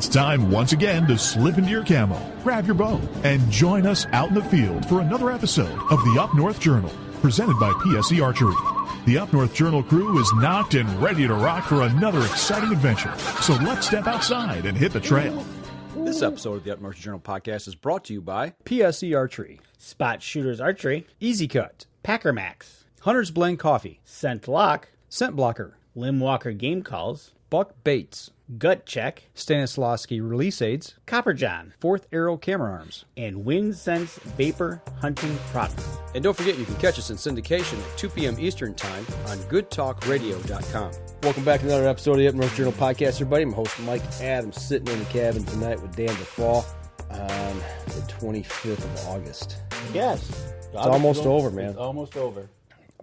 time once again to slip into your camo, grab your bow, and join us out in the field for another episode of the Up North Journal, presented by PSE Archery. The Up North Journal crew is knocked and ready to rock for another exciting adventure. So let's step outside and hit the trail. This episode of the Up North Journal podcast is brought to you by PSE Archery, Spot Shooters Archery, Easy Cut, Packer Max, Hunter's Blend Coffee, Scent Lock, Scent Blocker, Limb Walker Game Calls, Buck Baits, Gut Check, Stanislavski Release Aids, Copper John, Fourth Arrow Camera Arms, and Wind Sense Vapor Hunting Products. And don't forget you can catch us in syndication at 2 p.m. Eastern Time on goodtalkradio.com. Welcome back to another episode of the Up North Journal podcast, everybody. I'm host Mike Adams, sitting in the cabin tonight with Dan DeFall on the 25th of August. Yes. It's almost over, man. It's almost over.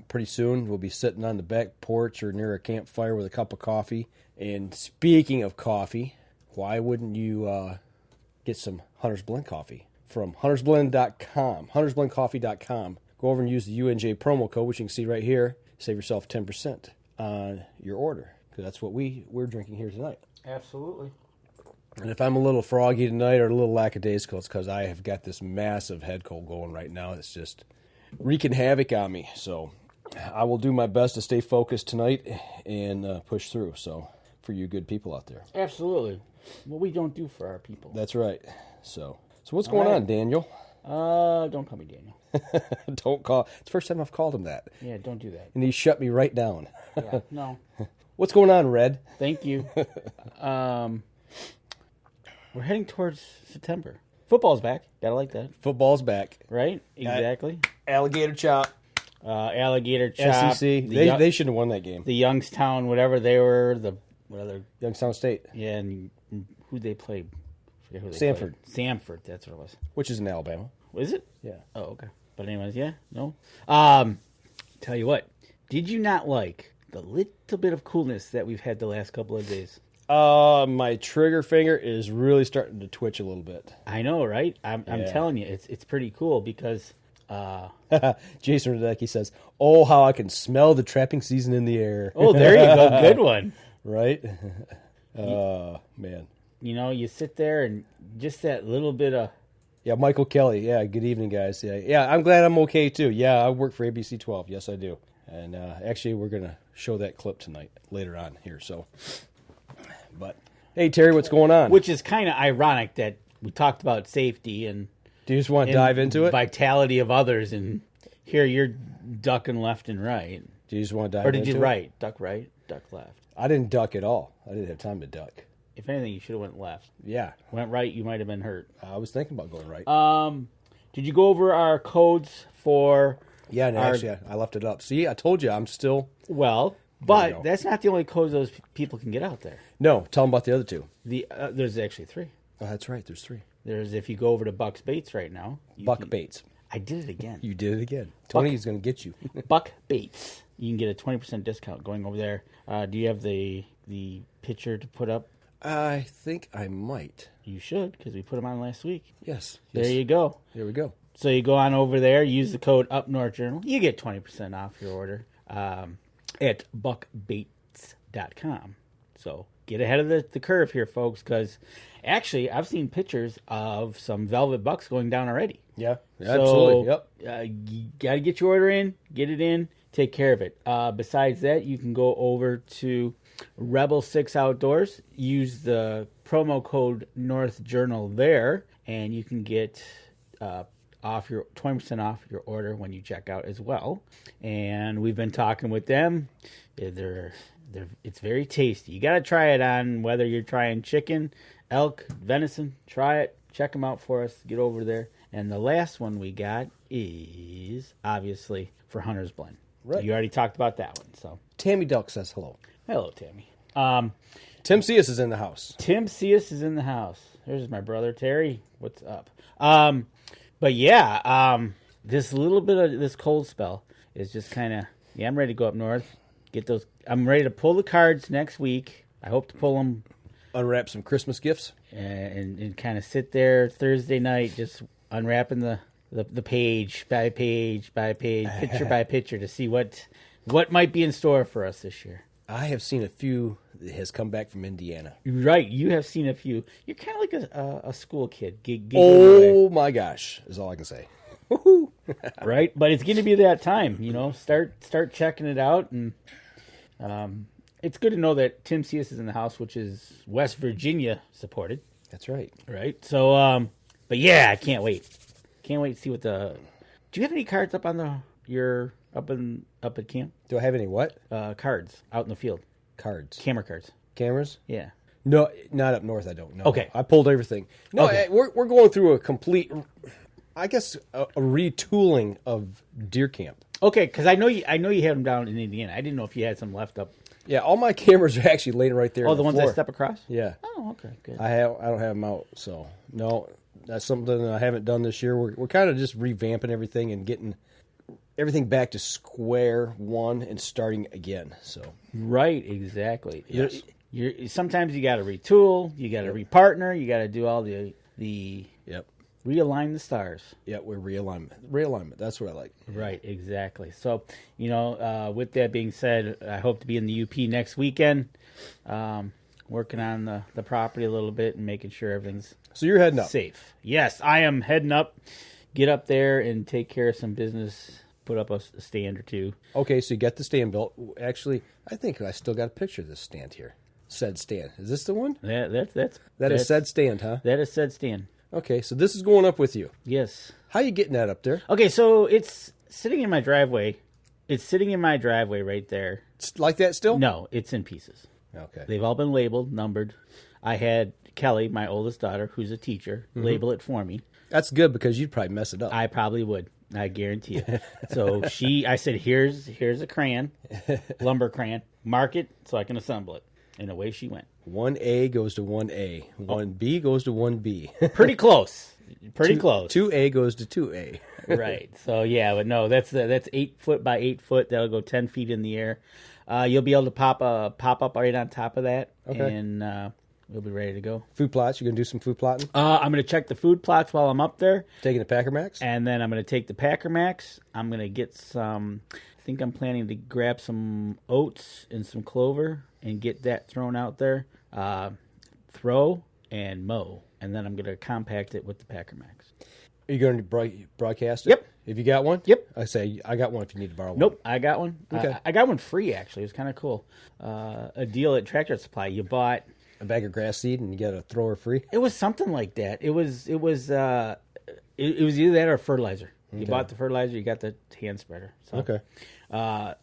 Pretty soon we'll be sitting on the back porch or near a campfire with a cup of coffee. And speaking of coffee, why wouldn't you get some Hunter's Blend coffee from huntersblend.com, huntersblendcoffee.com. Go over and use the UNJ promo code, which you can see right here. Save yourself 10% on your order, because that's what we're drinking here tonight. Absolutely. And if I'm a little froggy tonight or a little lackadaisical, it's because I have got this massive head cold going right now. It's just wreaking havoc on me. So I will do my best to stay focused tonight and push through. So for you good people out there. Absolutely. What we don't do for our people. That's right. So what's going on, Daniel? Don't call me Daniel. Don't call. It's the first time I've called him that. Yeah, don't do that. And he shut me right down. Yeah, no. What's going on, Red? Thank you. We're heading towards September. Football's back. Gotta like that. Football's back. Right? Exactly. Alligator chop. Alligator chop. SEC. They shouldn't have won that game. The Youngstown, whatever they were, Youngstown State. Yeah, and who they played? I forget who they Samford. played. Samford, that's what it was. Which is in Alabama. Was it? Yeah. Oh, okay. But anyways, yeah, no. Tell you what, did you not like the little bit of coolness that we've had the last couple of days? My trigger finger is really starting to twitch a little bit. I know, right? I'm telling you, it's pretty cool because Jason Radecki says, "Oh, how I can smell the trapping season in the air." Oh, there you go. Good one. Right? Man. You know, you sit there and just that little bit of... Yeah, Michael Kelly. Yeah, good evening, guys. Yeah, I'm glad I'm okay, too. Yeah, I work for ABC 12. Yes, I do. And actually, we're going to show that clip tonight, later on here. So, but, hey, Terry, what's going on? Which is kind of ironic that we talked about safety and... Do you just want to dive into it? Vitality of others, and here you're ducking left and right. Do you just want to dive into it? Or did you duck right, duck left? I didn't duck at all. I didn't have time to duck. If anything, you should have went left. Yeah. Went right, you might have been hurt. I was thinking about going right. Did you go over our codes for... Yeah, no, actually, I left it up. See, I told you, I'm still... Well, but that's not the only codes those people can get out there. No, tell them about the other two. There's actually three. Oh, that's right, there's three. There's, if you go over to Buck's Baits right now... Buck Baits. I did it again. You did it again. Tony's going to get you. Buck Baits. You can get a 20% discount going over there. Do you have the picture to put up? I think I might. You should, because we put them on last week. Yes. There you go. There we go. So you go on over there, use the code UpNorthJournal. You get 20% off your order at buckbaits.com. So get ahead of the curve here, folks, because actually I've seen pictures of some velvet bucks going down already. Yeah, so, absolutely. Yep. You got to get your order in, get it in, take care of it. Besides that, you can go over to Rebel 6 Outdoors, use the promo code NorthJournal there, and you can get off your 20% off your order when you check out as well. And we've been talking with them. It's very tasty. You got to try it on, whether you're trying chicken, elk, venison. Try it. Check them out for us. Get over there. And the last one we got is obviously for Hunter's Blend. Right. You already talked about that one. So Tammy Duck says hello. hello, Tammy. Tim Cius is in the house. Tim Cius is in the house. There's my brother Terry. What's up? But yeah, this little bit of this cold spell is just kind of, I'm ready to go up north. Get those. I'm ready to pull the cards next week. I hope to pull them. Unwrap some Christmas gifts. And kind of sit there Thursday night just unwrapping the page by page by page, picture by picture to see what might be in store for us this year. I have seen a few has come back from Indiana. Right, you have seen a few. You're kind of like a school kid. Oh my gosh, is all I can say. Right, but it's going to be that time. Start checking it out, and it's good to know that Tim Cius is in the house, which is West Virginia supported. That's right. Right. So, but yeah, I can't wait. Can't wait to see what the. Do you have any cards up on up at camp? Do I have any what? Cards out in the field. Cards. Camera cards. Cameras? Yeah. No, not up north. I don't know. Okay. I pulled everything. No, Okay. we're going through a complete, I guess, a retooling of deer camp. Okay, because I know you had them down in Indiana. I didn't know if you had some left up. Yeah, all my cameras are actually laying right there. Oh, on the ones floor. that step across. Yeah. Oh, okay, good. I don't have them out, so no, that's something that I haven't done this year. We're kind of just revamping everything and getting everything back to square one and starting again. So Right, exactly. Yes. Sometimes you got to retool, you got to repartner, you got to do all the yep, realign the stars. we're realignment. That's what I like. Right, exactly. So, with that being said, I hope to be in the UP next weekend, working on the property a little bit and making sure everything's So you're heading up. safe. Yes, I am heading up. Get up there and take care of some business. Put up a stand or two. Okay, so you got the stand built. Actually, I think I still got a picture of this stand here. Said stand. Is this the one? That Is said stand, huh? That is said stand. Okay, so this is going up with you. Yes. How you getting that up there? Okay, so it's sitting in my driveway. It's sitting in my driveway right there. It's like that still? No, it's in pieces. Okay. They've all been labeled, numbered. I had Kelly, my oldest daughter, who's a teacher, label it for me. That's good because you'd probably mess it up. I probably would. I guarantee you. So I said, here's a crayon, lumber crayon. Mark it so I can assemble it. And away she went. 1A goes to 1A. 1B goes to 1B. Pretty close. Pretty close. 2A goes to 2A. Right. So yeah, but no, that's 8 foot by 8 foot. That'll go 10 feet in the air. You'll be able to pop up right on top of that, and we'll be ready to go. Food plots. You're gonna do some food plotting. I'm gonna check the food plots while I'm up there, Taking the Packer Max. and then I'm gonna take the Packer Max. I'm gonna get some. I think I'm planning to grab some oats and some clover and get that thrown out there. Throw and mow, and then I'm gonna compact it with the Packer Max. Are you going to broadcast it? Yep. Have you got one? Yep. I say I got one if you need to borrow one. Nope, I got one. Okay. I got one free actually. It was kind of cool. A deal at Tractor Supply. You bought. A bag of grass seed and you get a thrower free. It was something like that. It was either that or fertilizer. You bought the fertilizer, you got the hand spreader. So, Okay.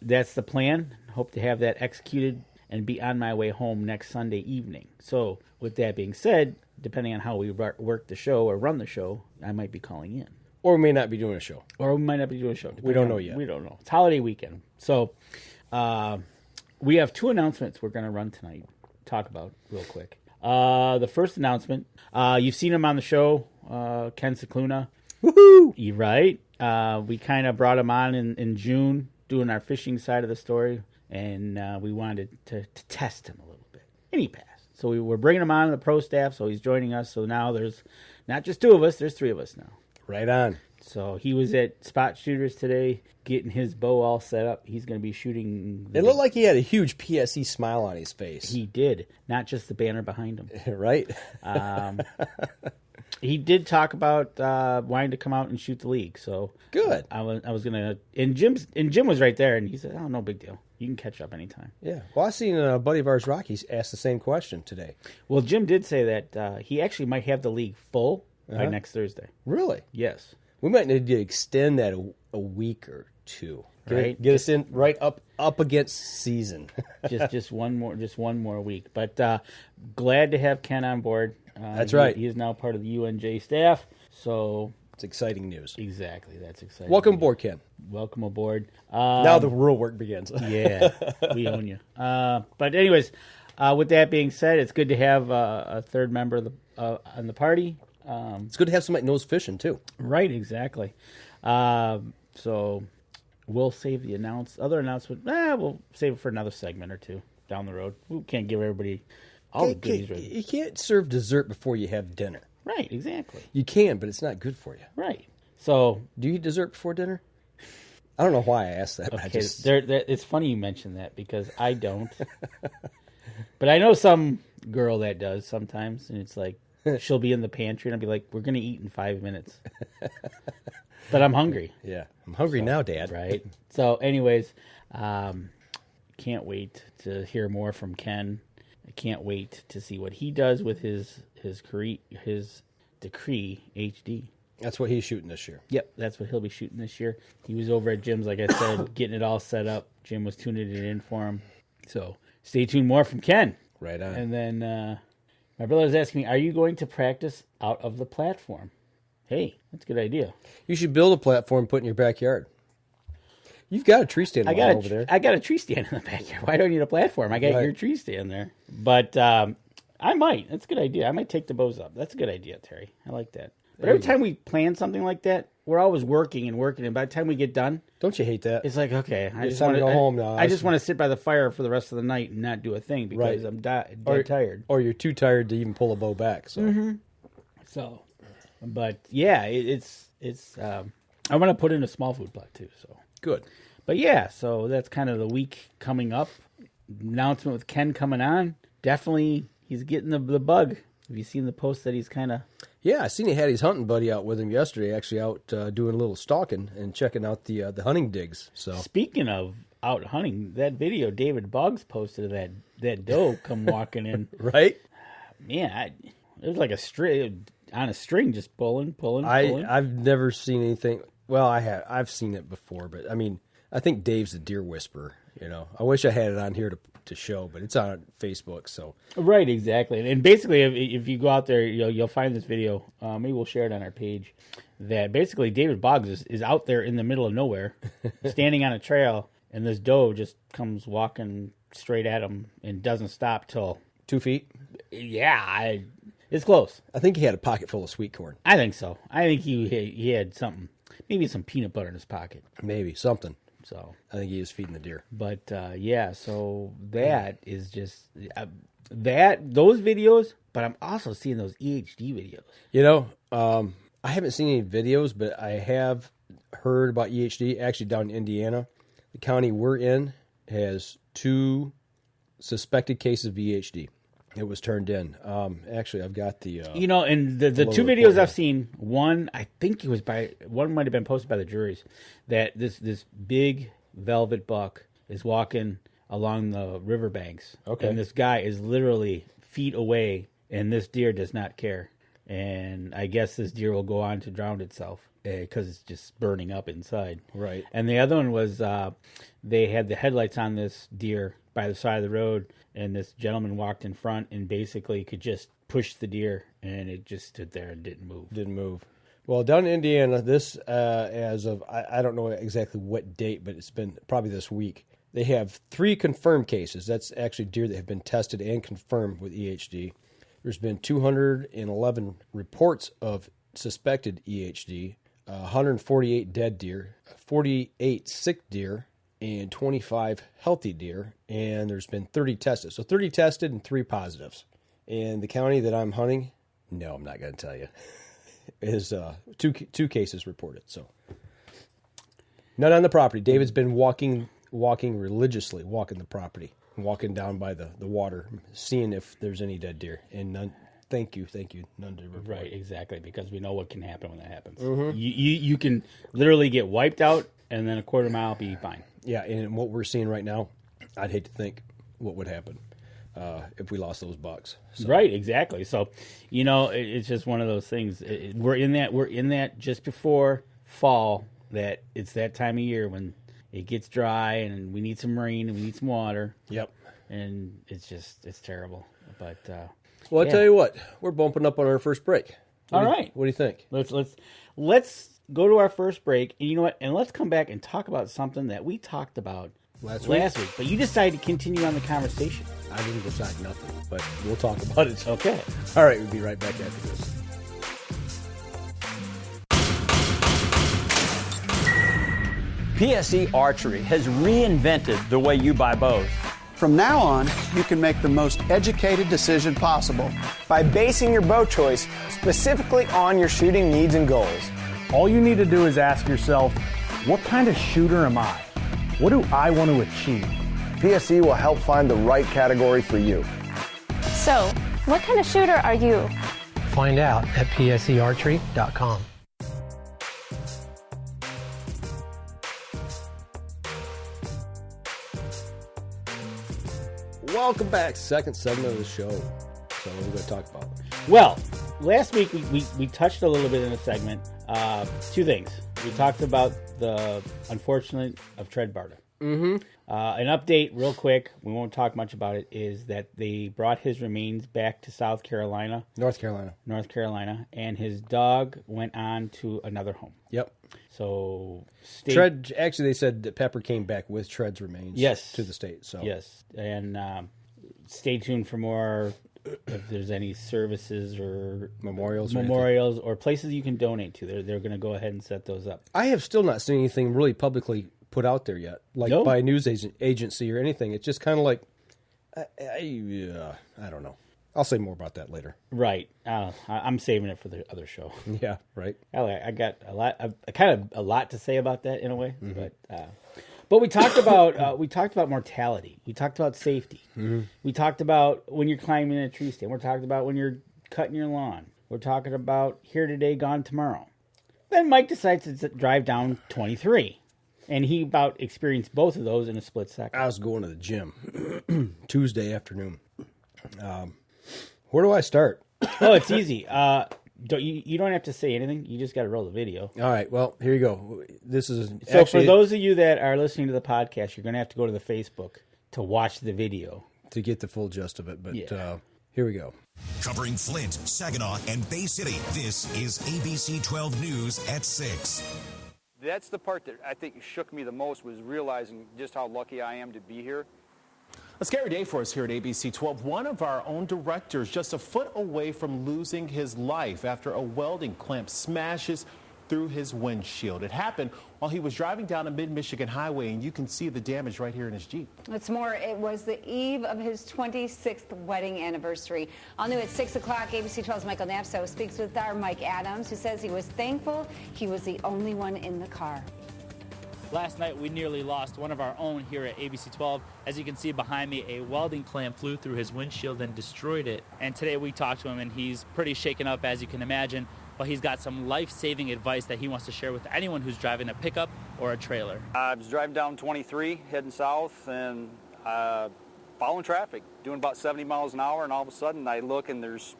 That's the plan. Hope to have that executed and be on my way home next Sunday evening. So, with that being said, depending on how we work the show or run the show, I might be calling in. Or we may not be doing a show. Or we might not be doing a show. We don't know yet. We don't know. It's holiday weekend. So, we have 2 announcements we're going to run tonight. Talk about real quick. The first announcement, you've seen him on the show, Ken Scicluna. Woohoo! You're right. We kind of brought him on in June, doing our fishing side of the story, and we wanted to test him a little bit. And he passed. So we're bringing him on to the pro staff, so he's joining us. So now there's not just 2 of us, there's 3 of us now. Right on. So he was at Spot Shooters today, getting his bow all set up. He's going to be shooting. It looked like he had a huge PSE smile on his face. He did, not just the banner behind him. Right? He did talk about wanting to come out and shoot the league. So Good. I was gonna. And Jim was right there, and he said, "Oh, no big deal. You can catch up anytime." Yeah. Well, I seen a buddy of ours, Rocky, ask the same question today. Well, Jim did say that he actually might have the league full by next Thursday. Really? Yes. We might need to extend that a week or 2. Right. Get us in right up against season. just one more week. But glad to have Ken on board. That's right. He is now part of the UNJ staff. So It's exciting news. exactly, that's exciting. Welcome aboard, Ken. Welcome aboard. Now the real work begins. Yeah, we own you. But anyways, with that being said, it's good to have a third member of on the party. It's good to have somebody that knows fishing, too. Right, exactly. So we'll save the other announcement. We'll save it for another segment or 2 down the road. We can't give everybody all the goodies ready. You can't serve dessert before you have dinner. Right, exactly. You can, but it's not good for you. Right. So Do you eat dessert before dinner? I don't know why I asked that. But okay, it's funny you mention that because I don't. But I know some girl that does sometimes, and it's like she'll be in the pantry, and I'll be like, "We're gonna eat in 5 minutes," but I'm hungry. Yeah, I'm hungry now, Dad. Right. So, anyways, can't wait to hear more from Ken. I can't wait to see what he does with his Decree HD. That's what he's shooting this year. Yep, that's what he'll be shooting this year. He was over at Jim's, like I said, getting it all set up. Jim was tuning it in for him. So stay tuned, more from Ken. Right on. And then my brother was asking me, are you going to practice out of the platform? Hey, that's a good idea. You should build a platform, put in your backyard. You've got a tree stand over there. I got a tree stand in the backyard. Why do I need a platform? I got your tree stand there. But I might. That's a good idea. I might take the bows up. That's a good idea, Terry. I like that. But every time we plan something like that, we're always working, and by the time we get done, don't you hate that? it's like, okay, I just time want to go home now. I just want to sit by the fire for the rest of the night and not do a thing because I'm dead tired. Or you're too tired to even pull a bow back. So, but yeah, it's I want to put in a small food plot too. So good. But yeah, so that's kind of the week coming up. Announcement with Ken coming on. Definitely, he's getting the bug. Have you seen the post that he's kind of... Yeah, I seen he had his hunting buddy out with him yesterday, actually out doing a little stalking and checking out the hunting digs. So speaking of out hunting, that video David Boggs posted of that doe come walking in. Right? Man, it was like a string on a string, just pulling. I've never seen anything. Well, I've seen it before, but I mean, I think Dave's the deer whisperer. You know, I wish I had it on here to show, but it's on Facebook. So right, exactly. And basically, if you go out there, you'll find this video. Maybe we'll share it on our page. That basically David Boggs is out there in the middle of nowhere, standing on a trail, and this doe just comes walking straight at him and doesn't stop till 2 feet. Yeah, it's close. I think he had a pocket full of sweet corn. I think so. I think he had something, maybe some peanut butter in his pocket. Maybe something. So I think he was feeding the deer. But yeah, so that is just those videos. But I'm also seeing those EHD videos. You know, I haven't seen any videos, but I have heard about EHD. Actually, down in Indiana, the county we're in has 2 suspected cases of EHD. It was turned in. Actually, I've got the... and the 2 videos I've seen, one, I think it was one might have been posted by the juries, that this big velvet buck is walking along the riverbanks. Okay. And this guy is literally feet away, and this deer does not care. And I guess this deer will go on to drown itself because it's just burning up inside. Right. And the other one was they had the headlights on this deer by the side of the road, and this gentleman walked in front and basically could just push the deer, and it just stood there and didn't move. Well, down in Indiana, this as of, I don't know exactly what date, but it's been probably this week. They have 3 confirmed cases. That's actually deer that have been tested and confirmed with EHD. There's been 211 reports of suspected EHD, 148 dead deer, 48 sick deer, and 25 healthy deer, and there's been 30 tested. So 30 tested and 3 positives. And the county that I'm hunting, no, I'm not going to tell you, is 2 cases reported. So none on the property. David's been walking religiously, walking the property, walking down by the water, seeing if there's any dead deer, and none. Thank you, none to report. Right, exactly, because we know what can happen when that happens. Mm-hmm. You can literally get wiped out, and then a quarter mile be fine. Yeah, and what we're seeing right now, I'd hate to think what would happen if we lost those bucks. So. Right, exactly. So, it's just one of those things. We're in that just before fall. That it's that time of year when it gets dry and we need some rain and we need some water. Yep. And it's terrible. But well, I'll tell you what, we're bumping up on our first break. All right. What do you think? Let's go to our first break, and you know what? And let's come back and talk about something that we talked about last week. But you decided to continue on the conversation. I didn't decide nothing, but we'll talk about it. Okay. All right, we'll be right back after this. PSE Archery has reinvented the way you buy bows. From now on, you can make the most educated decision possible by basing your bow choice specifically on your shooting needs and goals. All you need to do is ask yourself, what kind of shooter am I? What do I want to achieve? PSE will help find the right category for you. So, what kind of shooter are you? Find out at PSEArchery.com. Welcome back. Second segment of the show. So what are we going to talk about? Well, last week we touched a little bit in a segment. Two things. We talked about the unfortunate of Tread Barta. Mm-hmm. An update, real quick. We won't talk much about it. Is that they brought his remains back to North Carolina, and his dog went on to another home. Yep. So Tread. Actually, they said that Pepper came back with Tread's remains. Yes. To the state. So yes, and stay tuned for more. If there's any services or memorials or places you can donate to, they're going to go ahead and set those up. I have still not seen anything really publicly put out there yet, like by a news agency or anything. It's just kind of like, I don't know. I'll say more about that later. Right. I'm saving it for the other show. Yeah. Right. I got a lot to say about that in a way, but we talked about mortality. We talked about safety. Mm-hmm. We talked about when you're climbing a tree stand. We're talking about when you're cutting your lawn. We're talking about here today, gone tomorrow. Then Mike decides to drive down 23. And he about experienced both of those in a split second. I was going to the gym Tuesday afternoon. Where do I start? Oh, it's easy. You don't have to say anything. You just got to roll the video. All right. Well, here you go. This is so for those of you that are listening to the podcast, you're going to have to go to the Facebook to watch the video to get the full gist of it. But yeah. Here we go. Covering Flint, Saginaw, and Bay City, this is ABC 12 News at 6. That's the part that I think shook me the most, was realizing just how lucky I am to be here. A scary day for us here at ABC 12. One of our own directors just a foot away from losing his life after a welding clamp smashes through his windshield. It happened while he was driving down a mid-Michigan highway, and you can see the damage right here in his Jeep. What's more, it was the eve of his 26th wedding anniversary. All new at 6 o'clock, ABC 12's Michael Nafso speaks with our Mike Adams, who says he was thankful he was the only one in the car. Last night, we nearly lost one of our own here at ABC 12. As you can see behind me, a welding clamp flew through his windshield and destroyed it. And today we talked to him, and he's pretty shaken up, as you can imagine. But he's got some life-saving advice that he wants to share with anyone who's driving a pickup or a trailer. I was driving down 23, heading south, and following traffic, doing about 70 miles an hour, and all of a sudden I look and there's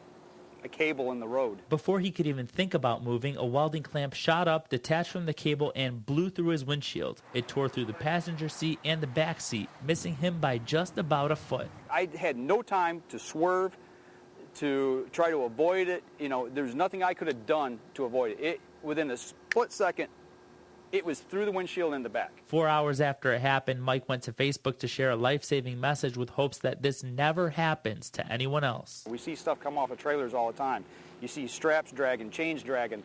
a cable in the road. Before he could even think about moving, a welding clamp shot up, detached from the cable, and blew through his windshield. It tore through the passenger seat and the back seat, missing him by just about a foot. I had no time to swerve, to try to avoid it. You know, there's nothing I could have done to avoid it. Within a split second, it was through the windshield in the back. 4 hours after it happened, Mike went to Facebook to share a life-saving message with hopes that this never happens to anyone else. We see stuff come off of trailers all the time. You see straps dragging, chains dragging,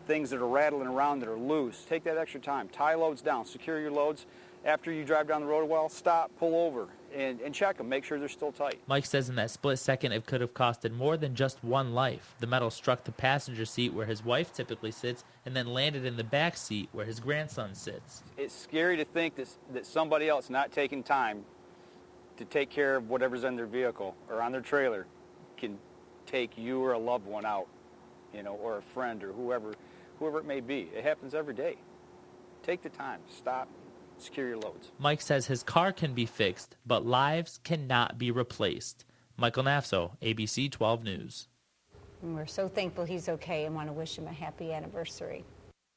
things that are rattling around that are loose. Take that extra time. Tie loads down. Secure your loads. After you drive down the road a while, stop, pull over, and check them. Make sure they're still tight. Mike says in that split second, it could have costed more than just one life. The metal struck the passenger seat where his wife typically sits and then landed in the back seat where his grandson sits. It's scary to think that somebody else not taking time to take care of whatever's in their vehicle or on their trailer can take you or a loved one out, you know, or a friend or whoever it may be. It happens every day. Take the time. Stop. Secure your loads. Mike says his car can be fixed, but lives cannot be replaced. Michael Nafso, ABC 12 News. And we're so thankful he's okay and want to wish him a happy anniversary.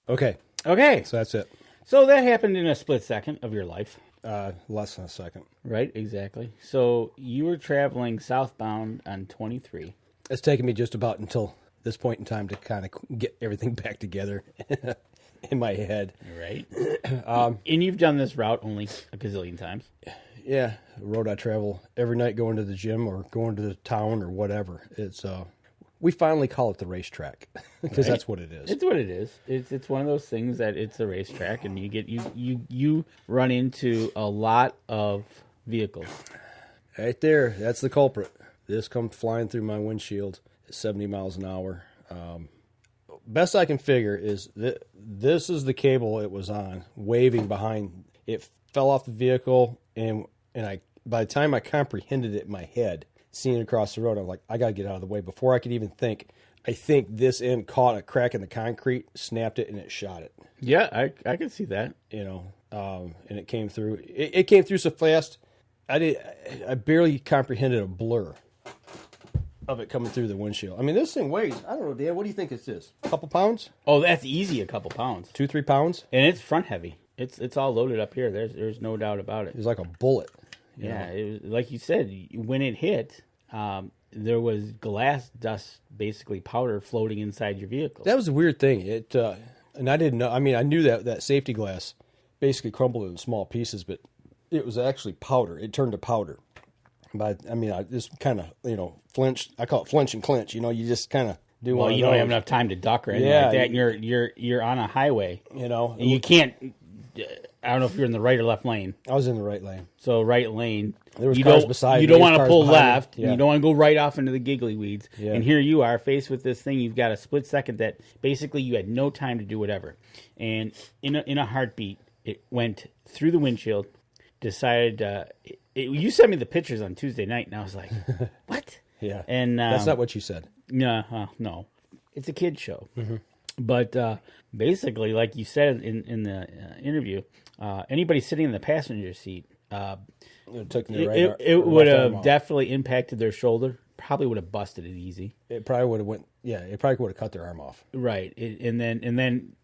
Okay. So that's it. So that happened in a split second of your life. Less than a second. Right, exactly. So you were traveling southbound on 23. It's taken me just about until this point in time to kind of get everything back together in my head. Right. And you've done this route only a gazillion times. Yeah, the road I travel every night going to the gym or going to the town or whatever. It's we finally call it the racetrack because that's what it is. It's what it is. It's one of those things that it's a racetrack, and you run into a lot of vehicles. Right there, that's the culprit. This comes flying through my windshield at 70 miles an hour. Best I can figure is that this is the cable it was on, waving behind. It fell off the vehicle, and and by the time I comprehended it in my head, seeing it across the road, I'm like, I got to get out of the way before I could even think. I think this end caught a crack in the concrete, snapped it, and it shot it. Yeah, I can see that. And it came through. It came through so fast, I barely comprehended a blur of it coming through the windshield. I mean, this thing weighs, I don't know, Dan, what do you think this is? A couple pounds? Oh, that's easy, a couple pounds. 2-3 pounds? And it's front heavy. It's all loaded up here. There's no doubt about it. It's like a bullet. Yeah, it was, like you said, when it hit, there was glass dust, basically powder, floating inside your vehicle. That was a weird thing. And I didn't know. I mean, I knew that safety glass basically crumbled in small pieces, but it was actually powder. It turned to powder. But I mean, I just kind of, flinched. I call it flinch and clinch. You just kind of do. Well, you don't have enough time to duck or anything like that. And you're on a highway. And you can't. I don't know if you're in the right or left lane. I was in the right lane. So right lane. There was cars beside me. You don't want to pull left. Yeah. You don't want to go right off into the giggly weeds. Yeah. And here you are faced with this thing. You've got a split second that basically you had no time to do whatever. And in a heartbeat, it went through the windshield. Decided. You sent me the pictures on Tuesday night, and I was like, "What?" Yeah. And that's not what you said. No. It's a kid show. Mm-hmm. But basically, like you said in the interview, anybody sitting in the passenger seat, it would have definitely impacted their shoulder. Probably would have busted it easy. It probably would have it probably would have cut their arm off. Right, and then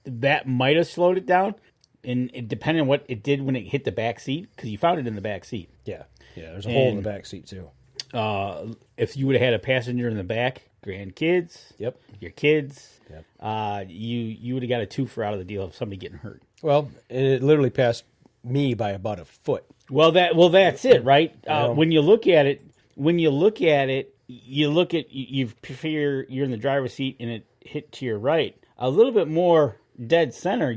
that might have slowed it down. And it depended on what it did when it hit the back seat, because you found it in the back seat. Yeah. There's a hole in the back seat too. If you would have had a passenger in the back, grandkids, yep, your kids, yep, you would have got a twofer out of the deal of somebody getting hurt. Well, it literally passed me by about a foot. Well, that's it, right? When you look at it, you figure you're in the driver's seat and it hit to your right, a little bit more dead center.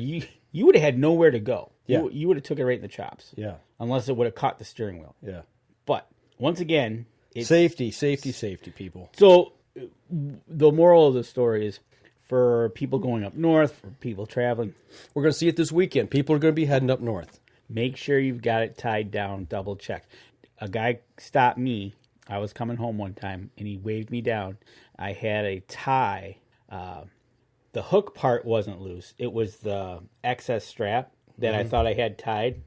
You would have had nowhere to go. Yeah. You would have took it right in the chops. Yeah. Unless it would have caught the steering wheel. Yeah. But once again, safety, people. So the moral of the story is, for people going up north, for people traveling, we're going to see it this weekend. People are going to be heading up north. Make sure you've got it tied down, double check. A guy stopped me. I was coming home one time and he waved me down. I had a tie. The hook part wasn't loose. It was the excess strap that I thought I had tied.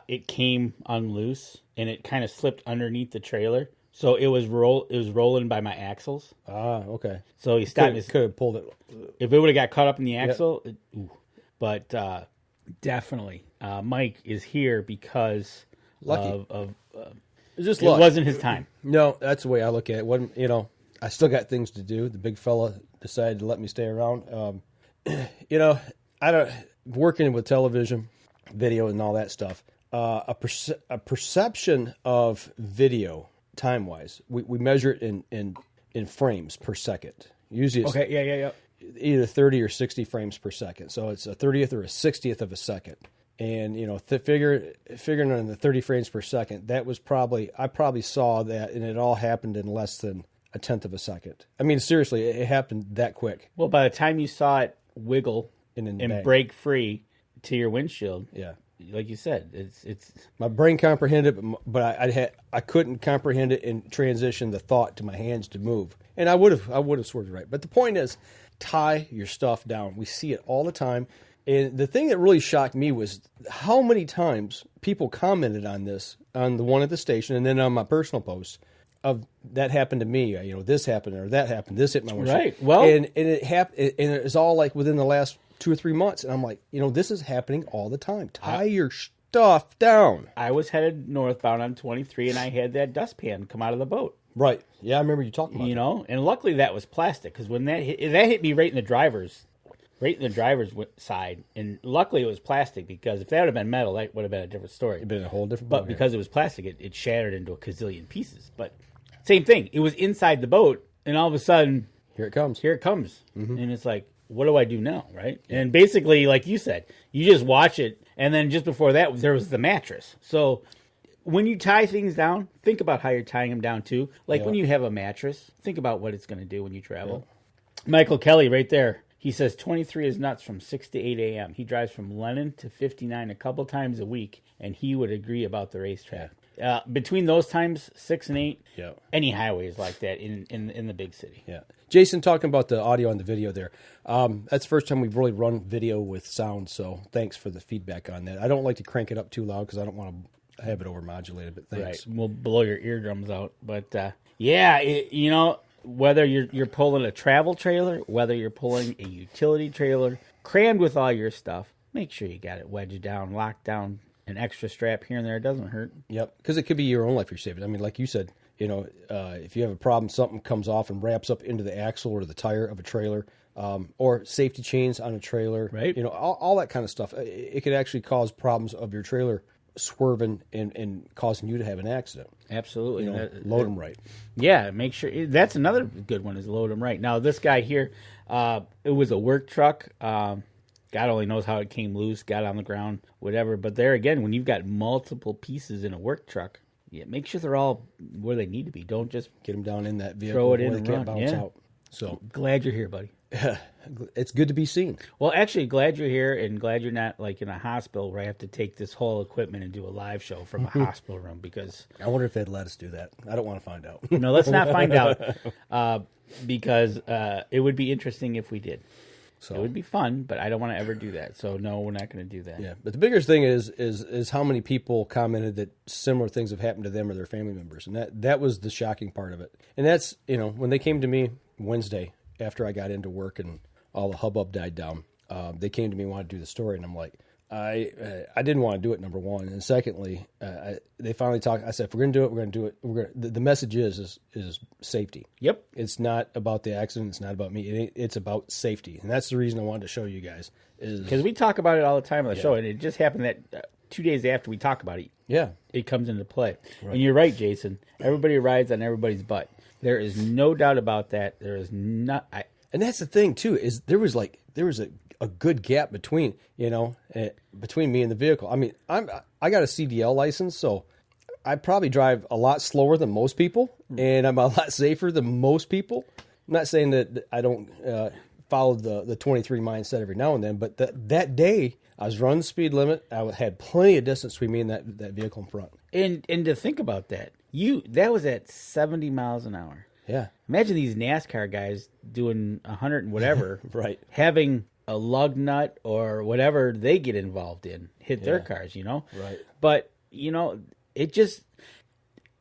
It came unloose, and it kind of slipped underneath the trailer. So it was rolling by my axles. Okay. So he stopped. Could have pulled it. If it would have got caught up in the axle, but definitely, Mike is here because of it wasn't his time. No, that's the way I look at it. Wasn't I still got things to do. The big fella decided to let me stay around. I don't working with television, video, and all that stuff. A perception of video time wise, we measure it in frames per second. Usually, it's either 30 or 60 frames per second. So it's a 30th or a 60th of a second. And figuring on the 30 frames per second, I probably saw that, and it all happened in less than a tenth of a second. I mean, seriously, it happened that quick. Well, by the time you saw it wiggle and break free to your windshield, like you said, it's my brain comprehended, but I couldn't comprehend it and transition the thought to my hands to move. And I would have swerved right. But the point is, tie your stuff down. We see it all the time. And the thing that really shocked me was how many times people commented on this, on the one at the station, and then on my personal posts, of that happened to me. This happened or that happened. This hit my windshield. Right. Well, and it happened, and it was all like within the last 2 or 3 months. And I'm like, this is happening all the time. Tie your stuff down. I was headed northbound on 23, and I had that dustpan come out of the boat. Right. Yeah, I remember you talking about that. And luckily that was plastic, because when that hit me right in the driver's side, and luckily it was plastic, because if that would have been metal, that would have been a different story. It'd been a whole different. But because it was plastic, it shattered into a gazillion pieces. But same thing. It was inside the boat, and all of a sudden, here it comes. Mm-hmm. And it's like, what do I do now, right? And basically, like you said, you just watch it, and then just before that, there was the mattress. So when you tie things down, think about how you're tying them down too. Like when you have a mattress, think about what it's going to do when you travel. Yeah. Michael Kelly right there. He says 23 is nuts from 6 to 8 a.m. He drives from Lennon to 59 a couple times a week, and he would agree about the racetrack. Between those times, 6 and 8, any highway is like that in the big city. Yeah. Jason, talking about the audio and the video there, that's the first time we've really run video with sound, so thanks for the feedback on that. I don't like to crank it up too loud because I don't want to have it overmodulated, but thanks. Right. We'll blow your eardrums out. But, whether you're pulling a travel trailer, whether you're pulling a utility trailer, crammed with all your stuff, make sure you got it wedged down, locked down, an extra strap here and there. It doesn't hurt. Yep, because it could be your own life you're saving. I mean, like you said, if you have a problem, something comes off and wraps up into the axle or the tire of a trailer, or safety chains on a trailer, right? All that kind of stuff. It could actually cause problems of your trailer swerving and causing you to have an accident. Absolutely. Load them right. Yeah, make sure. That's another good one is load them right. Now, this guy here, it was a work truck. God only knows how it came loose, got on the ground, whatever. But there again, when you've got multiple pieces in a work truck, make sure they're all where they need to be. Don't just get them down in that vehicle. Throw it in where and they can't run. bounce out. So glad you're here, buddy. It's good to be seen. Well, actually, glad you're here and glad you're not like in a hospital where I have to take this whole equipment and do a live show from a hospital room because... I wonder if they'd let us do that. I don't want to find out. No, let's not find out because it would be interesting if we did. So it would be fun, but I don't want to ever do that. So no, we're not going to do that. Yeah, but the biggest thing is how many people commented that similar things have happened to them or their family members, and that was the shocking part of it. And that's when they came to me Wednesday after I got into work and all the hubbub died down, they came to me and wanted to do the story, and I'm like, I didn't want to do it, number one, and secondly, they finally talked. I said, if we're going to do it, we're going to do it. The message is safety. Yep. It's not about the accident. It's not about me. It's about safety, and that's the reason I wanted to show you guys. Is because we talk about it all the time on the show, and it just happened that 2 days after we talk about it, it comes into play. Right. And you're right, Jason. Everybody rides on everybody's butt. There is no doubt about that. There is not. And that's the thing too. Is there was a good gap between between me and the vehicle. I mean, I got a CDL license, so I probably drive a lot slower than most people, and I'm a lot safer than most people. I'm not saying that I don't follow the 23 mindset every now and then, but that day I was running the speed limit. I had plenty of distance between me and that vehicle in front. And to think about that, that was at 70 miles an hour. Yeah. Imagine these NASCAR guys doing 100 and whatever, right? Having a lug nut or whatever they get involved in hit their cars, Right. But, it just,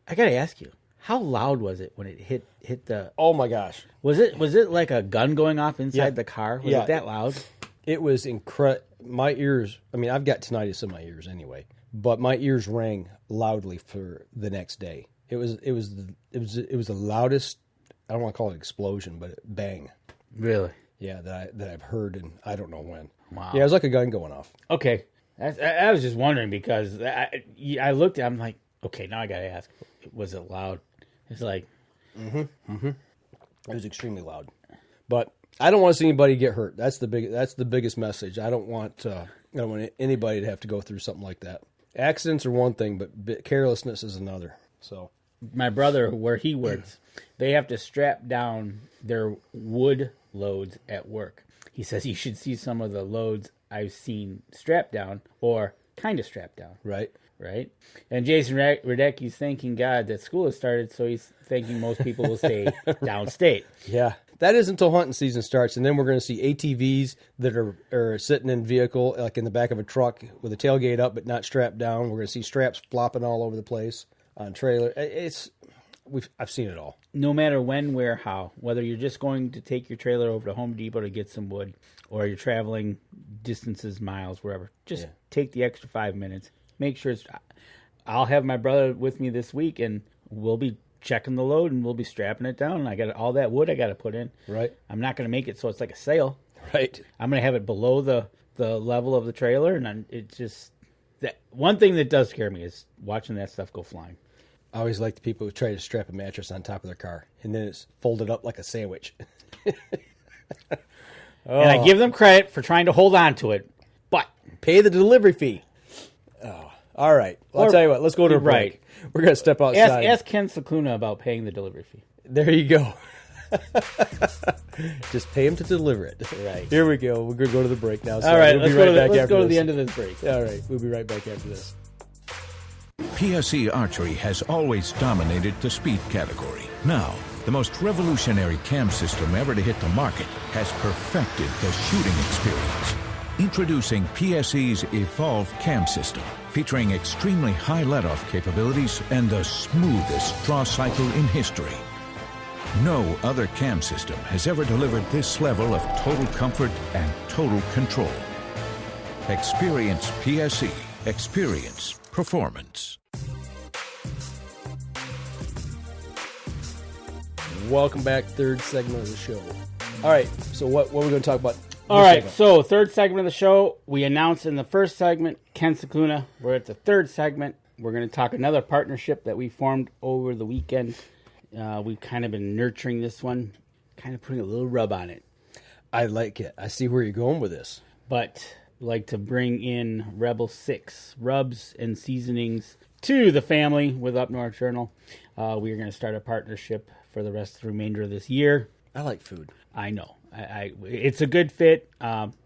I got to ask you, how loud was it when it hit the... Oh, my gosh. Was it like a gun going off inside the car? Was it that loud? It was incredible. My ears, I mean, I've got tinnitus in my ears anyway, but my ears rang loudly for the next day. It was the loudest, I don't want to call it explosion, but bang. Really? Yeah, that I've heard, and I don't know when. Wow. Yeah, it was like a gun going off. Okay. I was just wondering because I looked at it, I'm like, okay, now I got to ask, was it loud? It's like... Mm-hmm. It was extremely loud. But I don't want to see anybody get hurt. That's the biggest message. I don't want anybody to have to go through something like that. Accidents are one thing, but carelessness is another. So... My brother, where he works, they have to strap down their wood loads at work. He says you should see some of the loads I've seen strapped down or kind of strapped down. Right. And Jason Radecki's thanking God that school has started, so he's thinking most people will stay downstate. Yeah. That is until hunting season starts, and then we're going to see ATVs that are sitting in vehicle, like in the back of a truck with a tailgate up but not strapped down. We're going to see straps flopping all over the place. On trailer, I've seen it all. No matter when, where, how, whether you're just going to take your trailer over to Home Depot to get some wood, or you're traveling distances, miles, wherever, just take the extra 5 minutes. Make sure I'll have my brother with me this week, and we'll be checking the load, and we'll be strapping it down. And I got all that wood I got to put in. Right. I'm not going to make it so it's like a sail. Right. I'm going to have it below the level of the trailer, and it's just that one thing that does scare me is watching that stuff go flying. I always like the people who try to strap a mattress on top of their car, and then it's folded up like a sandwich. And I give them credit for trying to hold on to it, but... Pay the delivery fee. Oh, all right. Well, I'll tell you what. Let's go to a break. We're going to step outside. Ask Ken Scicluna about paying the delivery fee. There you go. Just pay him to deliver it. Right. Here we go. We're going to go to the break now. So All right, we'll let's be right back let's after go to this. the end of this break. All right, we'll be right back after this. PSE Archery has always dominated the speed category. Now, the most revolutionary cam system ever to hit the market has perfected the shooting experience. Introducing PSE's Evolve cam system, featuring extremely high let-off capabilities and the smoothest draw cycle in history. No other cam system has ever delivered this level of total comfort and total control. Experience PSE. Experience performance. Welcome back, third segment of the show. All right, so what are we going to talk about? All right, so third segment of the show. We announced in the first segment, Ken Scicluna. We're at the third segment. We're going to talk another partnership that we formed over the weekend. We've kind of been nurturing this one, kind of putting a little rub on it. I like it. I see where you're going with this. But like to bring in Rebel 6 rubs and seasonings to the family with Up North Journal. We are going to start a partnership for the rest of the remainder of this year. I like food. I know. It's a good fit.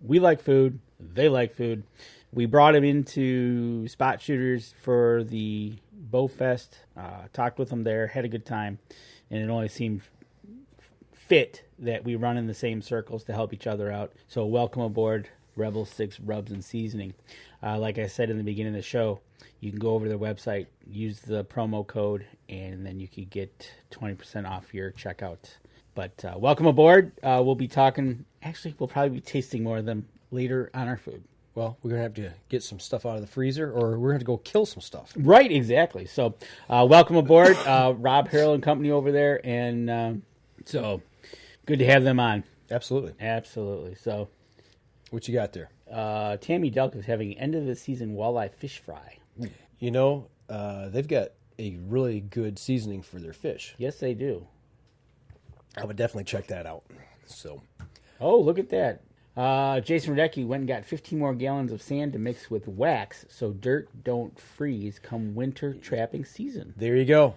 We like food. They like food. We brought him into Spot Shooters for the Bow Fest. Talked with him there. Had a good time. And it only seemed fit that we run in the same circles to help each other out. So welcome aboard Rebel 6 Rubs and Seasoning. Like I said in the beginning of the show, you can go over to their website, use the promo code, and then you can get 20% off your checkout. But welcome aboard. We'll be talking, actually, we'll probably be tasting more of them later on our food. Well, we're going to have to get some stuff out of the freezer, or we're going to go kill some stuff. Right, exactly. So welcome aboard, Rob Harrell and company over there. And so good to have them on. Absolutely. Absolutely. So what you got there? Tammy Delk is having end of the season walleye fish fry. You know, they've got a really good seasoning for their fish. Yes, they do. I would definitely check that out. So, oh, look at that. Jason Radecki went and got 15 more gallons of sand to mix with wax so dirt don't freeze come winter trapping season. There you go.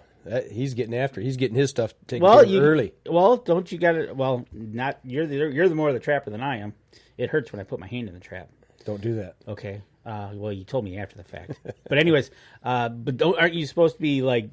He's getting after it. He's getting his stuff taken care of early. Well, don't you got it? Well, not you're the more of the trapper than I am. It hurts when I put my hand in the trap. Don't do that. Okay. Well, you told me after the fact. But anyways, aren't you supposed to be like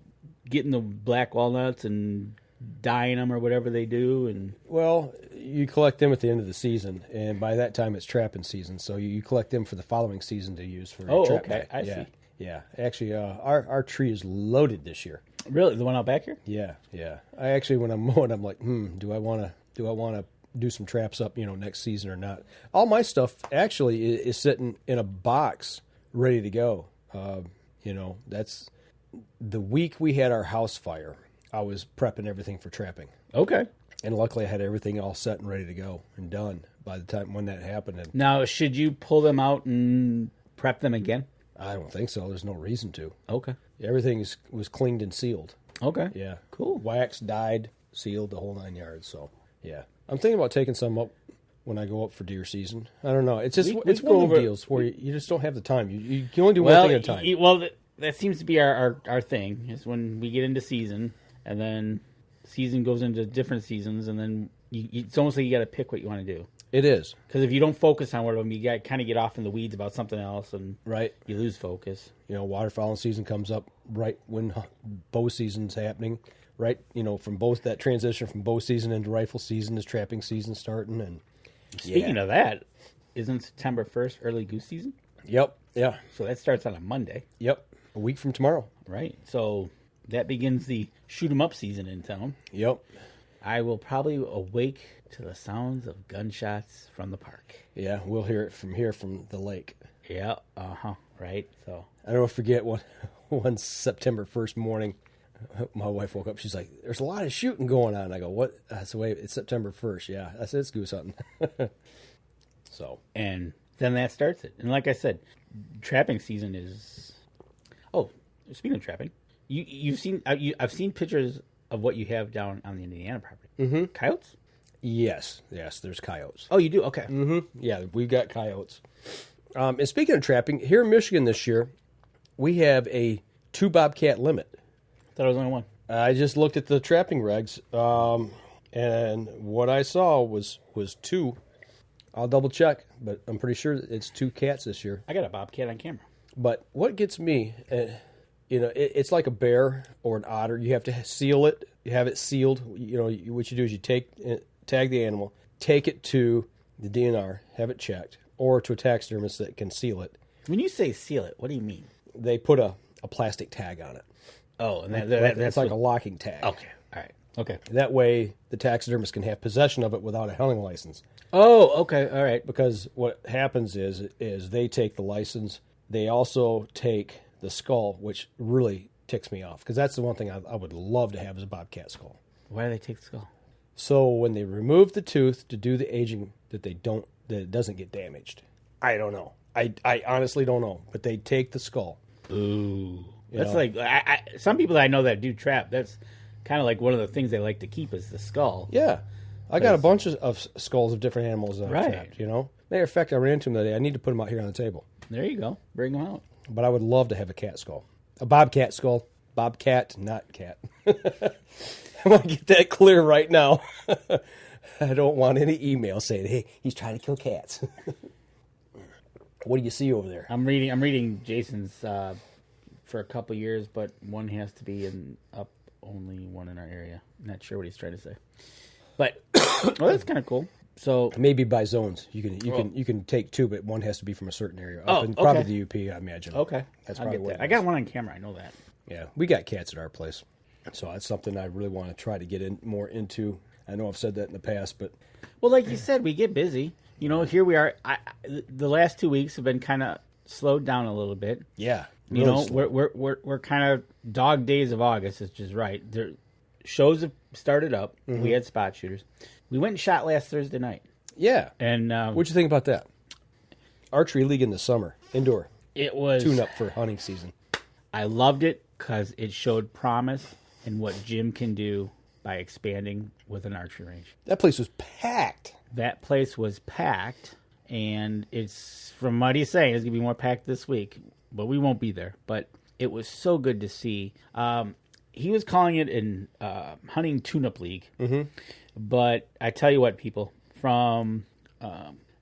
getting the black walnuts and dyeing them or whatever they do? And well, you collect them at the end of the season, and by that time it's trapping season. So you collect them for the following season to use for trap okay. bag. I see. Yeah. Actually, our tree is loaded this year. Really, the one out back here? Yeah. I actually, when I'm mowing, I'm like, do I want to do some traps up, next season or not? All my stuff actually is sitting in a box ready to go. That's the week we had our house fire. I was prepping everything for trapping. Okay. And luckily I had everything all set and ready to go and done by the time when that happened. And now, should you pull them out and prep them again? I don't think so. There's no reason to. Okay. Everything was cleaned and sealed. Okay. Yeah. Cool. Wax, dyed, sealed, the whole 9 yards. So, yeah. I'm thinking about taking some up when I go up for deer season. I don't know. It's just it's one of the deals where you just don't have the time. You can only do one thing at a time. That seems to be our thing, is when we get into season, and then season goes into different seasons, and then it's almost like you got to pick what you want to do. It is. Because if you don't focus on one of them, you kind of get off in the weeds about something else, and you lose focus. Waterfowling season comes up right when bow season's happening. Right, from both that transition from bow season into rifle season is trapping season starting. And speaking of that, isn't September 1st early goose season? Yep, yeah. So that starts on a Monday. Yep, a week from tomorrow. Right, so that begins the shoot 'em up season in town. Yep. I will probably awake to the sounds of gunshots from the park. Yeah, we'll hear it from here from the lake. Yeah, right. So I don't forget one September 1st morning. My wife woke up. She's like, "There's a lot of shooting going on." I go, "What?" I said, "Wait, it's September 1st." Yeah, I said, "It's goose hunting." So, and then that starts it. And like I said, trapping season is. Oh, speaking of trapping, you've seen I've seen pictures of what you have down on the Indiana property. Mm-hmm. Coyotes? Yes, there's coyotes. Oh, you do? Okay. Mm-hmm. Yeah, we've got coyotes. And speaking of trapping, here in Michigan this year, we have a 2 bobcat limit. Thought it was only 1. I just looked at the trapping regs, And what I saw was 2. I'll double check, but I'm pretty sure it's 2 cats this year. I got a bobcat on camera. But what gets me, it's like a bear or an otter. You have to seal it. You have it sealed. What you do is you tag the animal, take it to the DNR, have it checked, or to a taxidermist that can seal it. When you say seal it, what do you mean? They put a plastic tag on it. Oh, and that's like a locking tag. Okay, all right. Okay. That way the taxidermist can have possession of it without a hunting license. Oh, okay, all right. Because what happens is they take the license. They also take the skull, which really ticks me off. Because that's the one thing I would love to have is a bobcat skull. Why do they take the skull? So when they remove the tooth to do the aging, that it doesn't get damaged. I don't know. I honestly don't know. But they take the skull. Ooh. That's like some people that I know that do trap. That's kind of like one of the things they like to keep is the skull. Yeah, I got a bunch of skulls of different animals that I've trapped. Matter of fact, I ran into them today. I need to put them out here on the table. There you go. Bring them out. But I would love to have a cat skull, a bobcat skull. Bobcat, not cat. I want to get that clear right now. I don't want any email saying, "Hey, he's trying to kill cats." What do you see over there? I'm reading Jason's. For a couple years, but one has to be only one in our area. Not sure what he's trying to say, but that's kind of cool. So maybe by zones, you can take 2, but one has to be from a certain area. Okay. Probably the UP, I imagine. Okay, that's I'll probably get what that. I got one on camera. I know that. Yeah, we got cats at our place, so that's something I really want to try to get more into. I know I've said that in the past, but like you said, we get busy. Here we are. The last 2 weeks have been kind of slowed down a little bit. Yeah. We're kind of dog days of August, which is right. Shows have started up. Mm-hmm. We had spot shooters. We went and shot last Thursday night. Yeah. And what'd you think about that? Archery League in the summer, indoor. It was tune-up for hunting season. I loved it because it showed promise in what Jim can do by expanding with an archery range. That place was packed. And it's, from what he's saying, it's going to be more packed this week. But we won't be there. But it was so good to see. He was calling it an hunting tune-up league. Mm-hmm. But I tell you what, people, from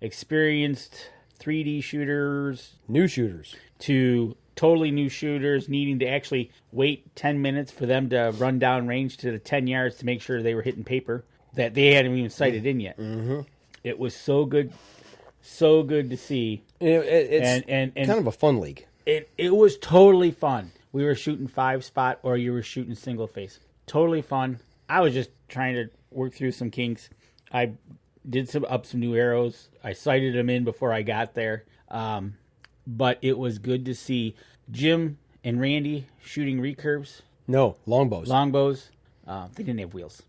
experienced 3D shooters, new shooters, to totally new shooters needing to actually wait 10 minutes for them to run down range to the 10 yards to make sure they were hitting paper that they hadn't even sighted in yet. Mm-hmm. It was so good to see. It's kind of a fun league. It was totally fun. We were shooting 5-spot or you were shooting single face. Totally fun. I was just trying to work through some kinks. I did some new arrows. I sighted them in before I got there. But it was good to see Jim and Randy shooting recurves. No, longbows. They didn't have wheels.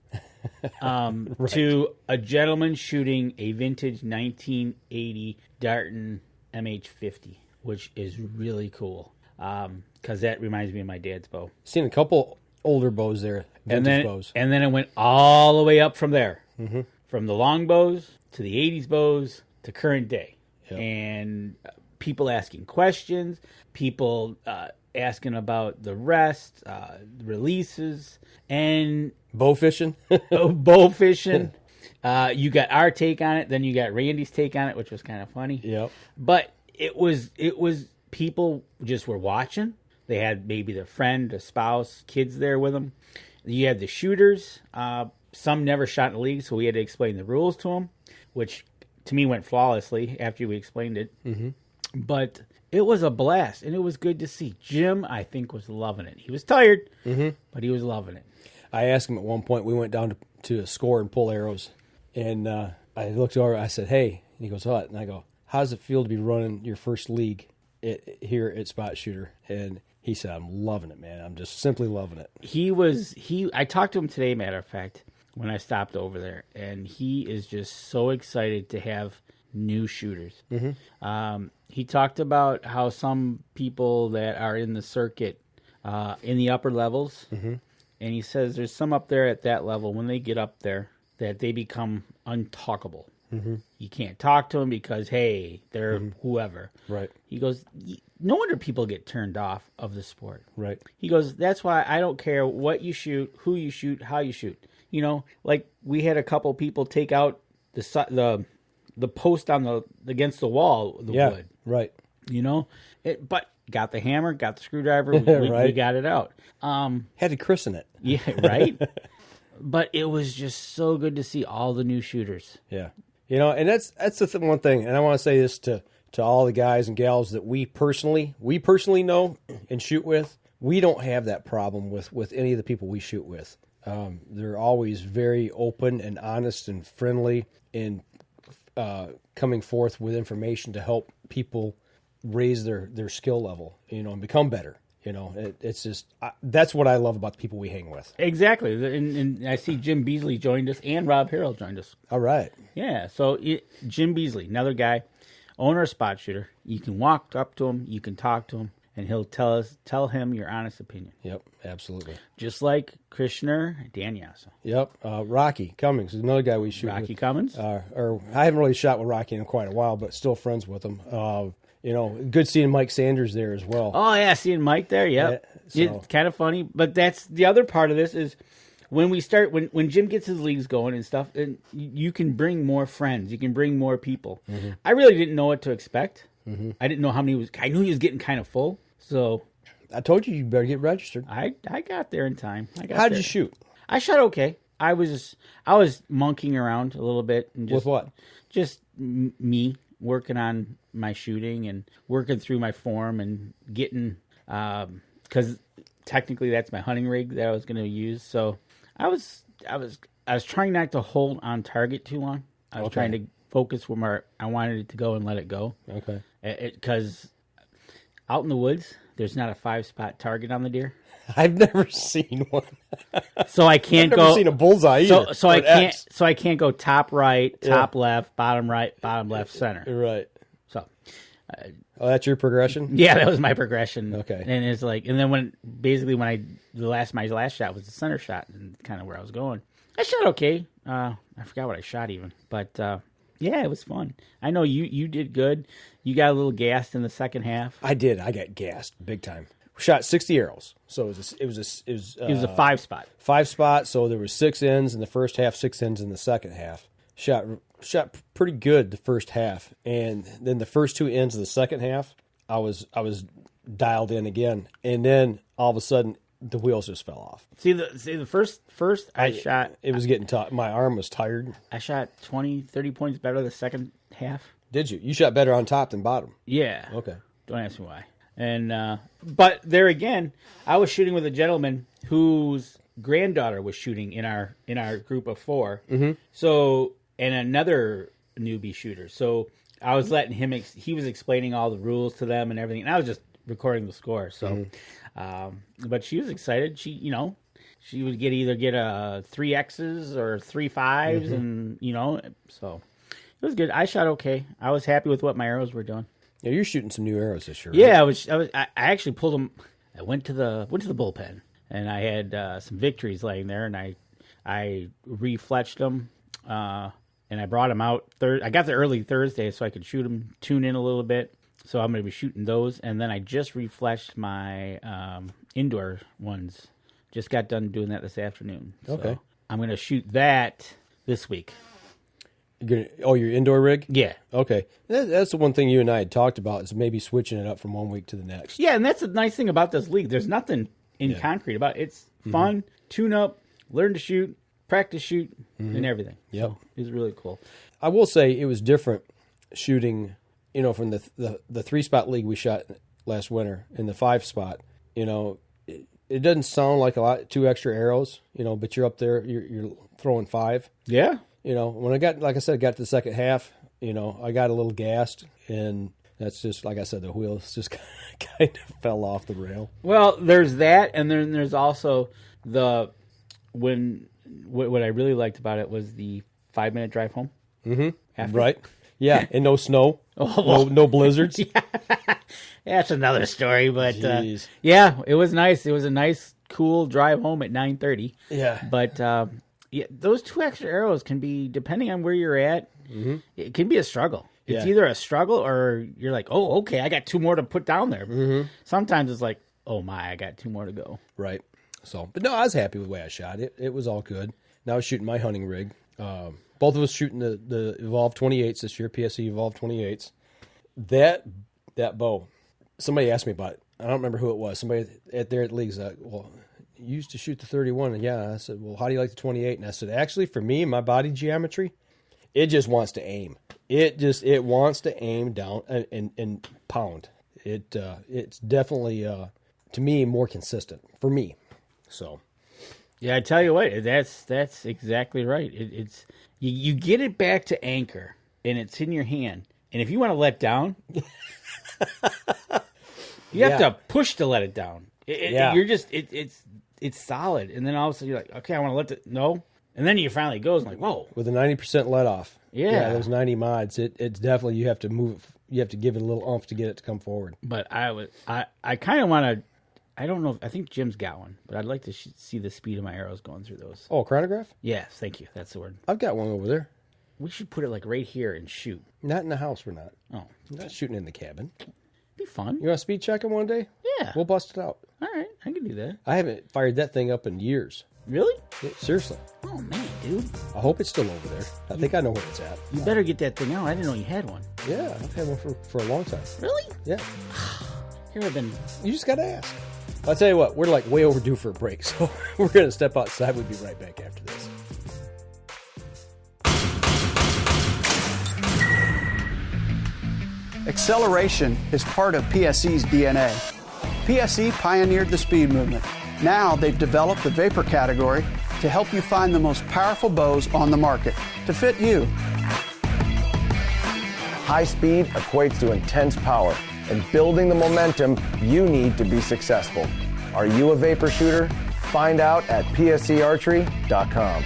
Right. To a gentleman shooting a vintage 1980 Darton MH50, which is really cool. Because that reminds me of my dad's bow. Seen a couple older bows there, vintage bows. And then it went all the way up from there. Mm-hmm. From the long bows to the 80s bows to current day. Yep. And people asking questions, people asking about the rest, releases, and bow fishing. Bow fishing. You got our take on it, then you got Randy's take on it, which was kind of funny. Yep. But it was people just were watching. They had maybe their friend, a spouse, kids there with them. You had the shooters. Some never shot in the league, so we had to explain the rules to them, which to me went flawlessly after we explained it. Mm-hmm. But it was a blast, and it was good to see. Jim, I think, was loving it. He was tired, but he was loving it. I asked him at one point, we went down to score and pull arrows, and I looked over, I said, "Hey," and he goes, "What?" And I go, "How does it feel to be running your first league here at Spot Shooter?" And he said, "I'm loving it, man. I'm just simply loving it." I talked to him today, matter of fact, when I stopped over there, and he is just so excited to have new shooters. Mm-hmm. He talked about how some people that are in the circuit, in the upper levels, mm-hmm. and he says there's some up there at that level, when they get up there, that they become untalkable. Mm-hmm. You can't talk to them because, hey, they're whoever. Right. He goes, no wonder people get turned off of the sport. Right. He goes, that's why I don't care what you shoot, who you shoot, how you shoot. You know, like we had a couple people take out the post on the against the wall, the wood. Right. You know, but got the hammer, got the screwdriver, we got it out. Had to christen it. Yeah, right. But it was just so good to see all the new shooters. Yeah. You know, and that's the one thing, and I want to say this to all the guys and gals that we personally know and shoot with. We don't have that problem with any of the people we shoot with. They're always very open and honest and friendly in coming forth with information to help people raise their skill level, you know, and become better. You know, it's just that's what I love about the people we hang with. Exactly, and I see Jim Beasley joined us, and Rob Harrell joined us. All right, yeah. So Jim Beasley, another guy, owner of Spot Shooter. You can walk up to him, you can talk to him, and he'll tell him your honest opinion. Yep, absolutely. Just like Krishner, Dan Yasa. Yep, Rocky Cummings is another guy we shoot with. Rocky Cummings? Or I haven't really shot with Rocky in quite a while, but still friends with him. You know, good seeing Mike Sanders there as well. Oh, yeah, seeing Mike there, yep. Yeah, so. It's kind of funny, but that's the other part of this is when we start, when Jim gets his leagues going and stuff, and you can bring more friends, you can bring more people. Mm-hmm. I really didn't know what to expect. Mm-hmm. I didn't know how many I knew he was getting kind of full, so. I told you better get registered. I got there in time. How'd you shoot? I shot okay. I was monkeying around a little bit. And just, with what? Just me working on my shooting and working through my form and getting, because technically that's my hunting rig that I was going to use. So I was trying not to hold on target too long. I was trying to focus where I wanted it to go and let it go. Okay. Because out in the woods, there's not a 5-spot target on the deer. I've never seen one. So I can't I've never seen a bullseye either. So I can't. X. So I can't go top right, top left, bottom right, bottom left, center. Right. So. That's your progression? Yeah, that was my progression. Okay. And it's like, and then my last shot was the center shot, and kind of where I was going. I shot okay. I forgot what I shot even, but yeah, it was fun. I know you did good. You got a little gassed in the second half. I did. I got gassed big time. Shot 60 arrows, so it was a 5-spot. 5-spot. So there was 6 ends in the first half, 6 ends in the second half. Shot pretty good the first half, and then the first 2 ends of the second half, I was dialed in again, and then all of a sudden the wheels just fell off. See the first I shot. It was getting tough. My arm was tired. I shot 20-30 points better the second half. Did you? You shot better on top than bottom. Yeah. Okay. Don't ask me why. And but there again, I was shooting with a gentleman whose granddaughter was shooting in our group of 4. Mm-hmm. So, and another newbie shooter. So I was letting him. He was explaining all the rules to them and everything, and I was just recording the score. So, but she was excited. She would either get a 3 X's or 3 5s, and so it was good. I shot okay. I was happy with what my arrows were doing. Yeah, you're shooting some new arrows this year. Right? Yeah, I actually pulled them. I went to the bullpen, and I had some victories laying there, and I refletched them, and I brought them out. I got there early Thursday so I could shoot them, tune in a little bit. So I'm going to be shooting those, and then I just refletched my indoor ones. Just got done doing that this afternoon. Okay, so I'm going to shoot that this week. Your indoor rig? Yeah. Okay. That's the one thing you and I had talked about is maybe switching it up from one week to the next. Yeah, and that's the nice thing about this league. There's nothing in concrete about it. It's fun, tune up, learn to shoot, practice shoot, and everything. Yep. So it's really cool. I will say it was different shooting, from the 3-spot league we shot last winter in the 5-spot. It doesn't sound like a lot, 2 extra arrows, but you're up there, you're throwing 5. Yeah. When I got to the second half, I got a little gassed, and that's just, like I said, the wheels just kind of fell off the rail. Well, there's that, and then there's also what I really liked about it was the 5-minute drive home. Mm-hmm. Right. Yeah, and no snow, no blizzards. Yeah. That's another story, but yeah, it was nice. It was a nice, cool drive home at 9:30. Yeah. But yeah, those 2 extra arrows can be, depending on where you're at, it can be a struggle. It's either a struggle or you're like, oh, okay, I got 2 more to put down there. Sometimes it's like, oh my, I got 2 more to go. Right. So, but no, I was happy with the way I shot it. It was all good. Now shooting my hunting rig. Both of us shooting the Evolve 28s this year, PSE Evolve 28s. That bow, somebody asked me about it. I don't remember who it was. Somebody at the league's like, well, you used to shoot the 31. And yeah, I said, well, how do you like the 28? And I said, actually, for me, my body geometry, it just wants to aim. It wants to aim down and pound. It's definitely, to me, more consistent for me. So, yeah, I tell you what, that's exactly right. It's you get it back to anchor, and it's in your hand. And if you want to let down, you have to push to let it down. You're just it's solid, and then all of a sudden you're like, okay, I want to let it and then you finally goes and like, whoa, with a 90% let off. Yeah, those 90 mods. It's definitely you have to move. You have to give it a little oomph to get it to come forward. But I kind of want to. I don't know. I think Jim's got one, but I'd like to see the speed of my arrows going through those. Oh, chronograph? Yes, thank you. That's the word. I've got one over there. We should put it like right here and shoot. Not in the house, we're not. Oh. We're not shooting in the cabin. Be fun. You want to speed check it one day? Yeah. We'll bust it out. All right, I can do that. I haven't fired that thing up in years. Really? Yeah, seriously. Oh, man, dude. I hope it's still over there. I think I know where it's at. You better get that thing out. I didn't know you had one. Yeah, I've had one for a long time. Really? Yeah. Here I've been. You just got to ask. I'll tell you what, we're like way overdue for a break, so we're going to step outside. We'll be right back after this. Acceleration is part of PSE's DNA. PSE pioneered the speed movement. Now they've developed the vapor category to help you find the most powerful bows on the market to fit you. High speed equates to intense power and building the momentum you need to be successful. Are you a vapor shooter? Find out at PSEArchery.com.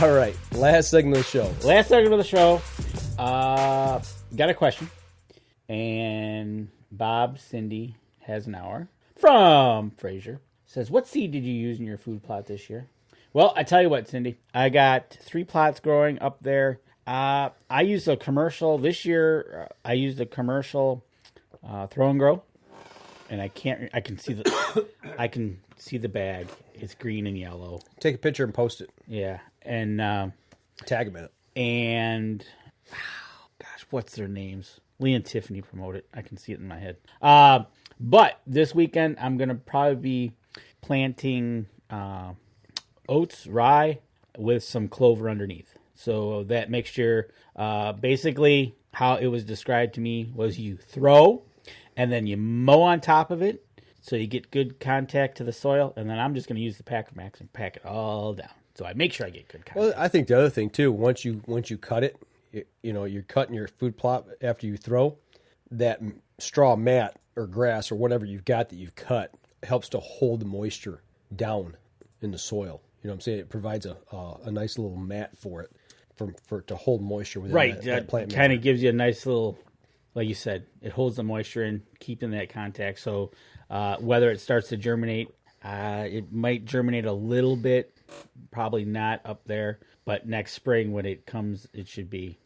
All right, last segment of the show. Got a question. And Bob Cindy has an hour from Fraser. Says, what seed did you use in your food plot this year? Well, I tell you what, Cindy. I got 3 plots growing up there. I used a commercial. This year, I used a commercial throw and grow. And I can see the bag. It's green and yellow. Take a picture and post it. Yeah. And tag them in it. And gosh, what's their names? Lee and Tiffany promote it. I can see it in my head. But this weekend I'm gonna probably be planting oats, rye, with some clover underneath. So that mixture, basically how it was described to me was you throw and then you mow on top of it so you get good contact to the soil, and then I'm just going to use the Packer Max and pack it all down. So I make sure I get good contact. Well, I think the other thing too, once you cut it, you're cutting your food plot after you throw, that straw mat or grass or whatever you've got that you've cut helps to hold the moisture down in the soil. You know what I'm saying? It provides a nice little mat for it, for to hold moisture within that plant. Kind of gives you a nice little, like you said, it holds the moisture in, keeping that contact. So whether it starts to germinate, it might germinate a little bit, probably not up there, but next spring when it comes, it should be,